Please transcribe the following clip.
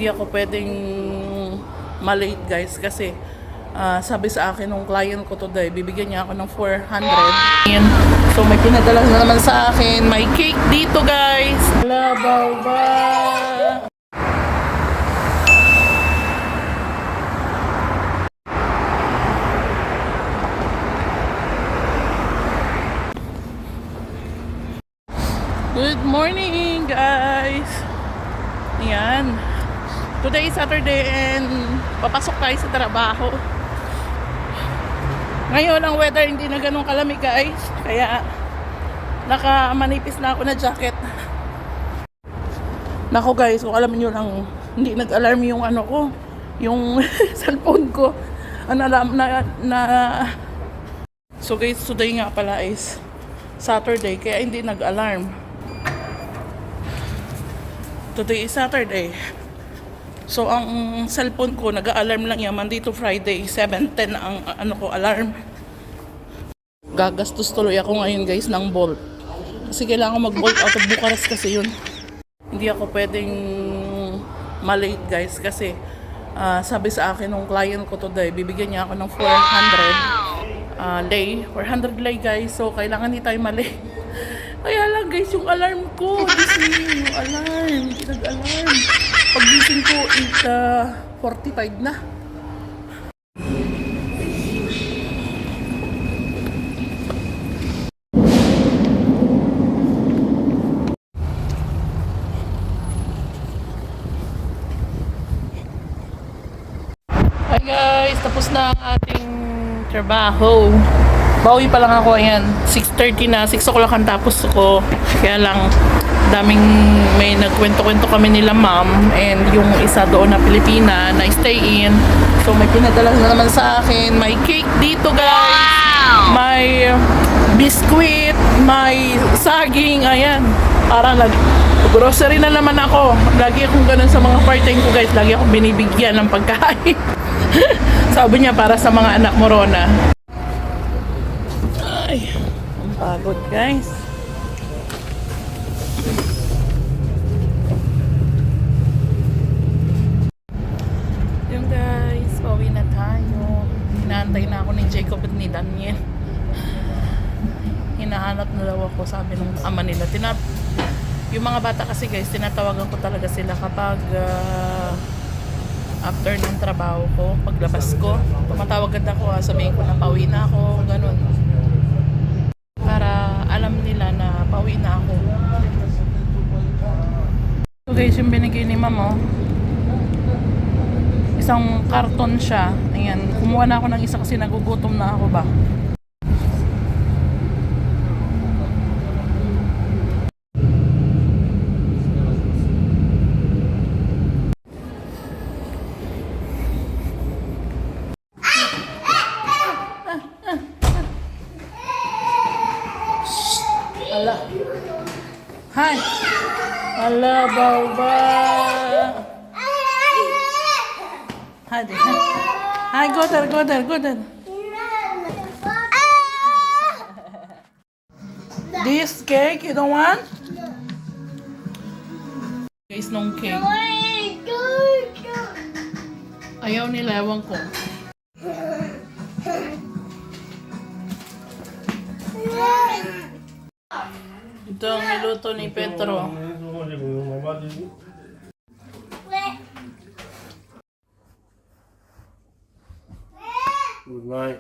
hindi ako pwedeng malate guys kasi sabi sa akin ng client ko today, bibigyan niya ako ng 400. So may pinadala na naman sa akin, may cake dito guys. Labaw ba? Good morning guys. Ayan. Today is Saturday and papasok tayo sa trabaho. Ngayon ang weather hindi na ganun kalamig guys. Kaya nakamanipis na ako na jacket. Nako guys, kung alam niyo lang hindi nag-alarm yung ano ko, yung cellphone ko. So guys, today nga pala is Saturday kaya hindi nag-alarm. Today is Saturday. So ang cellphone ko nag-alarm lang yan Monday to Friday 7:10 ang alarm. Gagastos tuloy ako ngayon guys ng Bolt. Kasi kailangan mag-Bolt out of Bucharest kasi yun. Hindi ako pwedeng malate guys kasi sabi sa akin ng client ko today, bibigyan niya ako ng 400 lay. 400 lay guys. So kailangan hindi tayo malate. Kaya lang guys, yung alarm ko, gising yung alarm, hindi nag-alarm. Pag-gising ko, 8:45 na. Hi guys, tapos na ang ating trabaho. Bawi pa lang ako, ayan, 6:30 na, 6 o'clock ang tapos ko. Kaya lang, daming may nagkwento-kwento kami nila ma'am and yung isa doon na Pilipina na stay in. So may pinadala na naman sa akin, may cake dito guys, may biskuit, may saging, ayan. Parang grocery na naman ako. Lagi akong ganun sa mga part-time ko guys, lagi akong binibigyan ng pagkain. Sabi niya para sa mga anak mo Rona. Ay, ang pagod guys. Yung guys, pauwi na tayo. Hinaantay na ako ni Jacob at ni Daniel. Hinahanap na daw ako, sabi ng ama nila. Yung mga bata kasi guys, tinatawagan ko talaga sila kapag after ng trabaho ko, paglabas ko. Tumatawag agad ako, sabihin ko na pauwi na ako, ganun. Para alam nila na pauwi na ako. So guys, yung binigay ni ma'am, oh, isang karton siya. Ayan, kumuha na ako ng isa kasi nagugutom na ako ba. Ala. Hi. Ala, baba. Hadi. Hi, go there, go there, go there. This cake, you don't want? Guys, nung cake. Ayaw nila, ewan ko. Ito ang niluto ni Petro. Good night.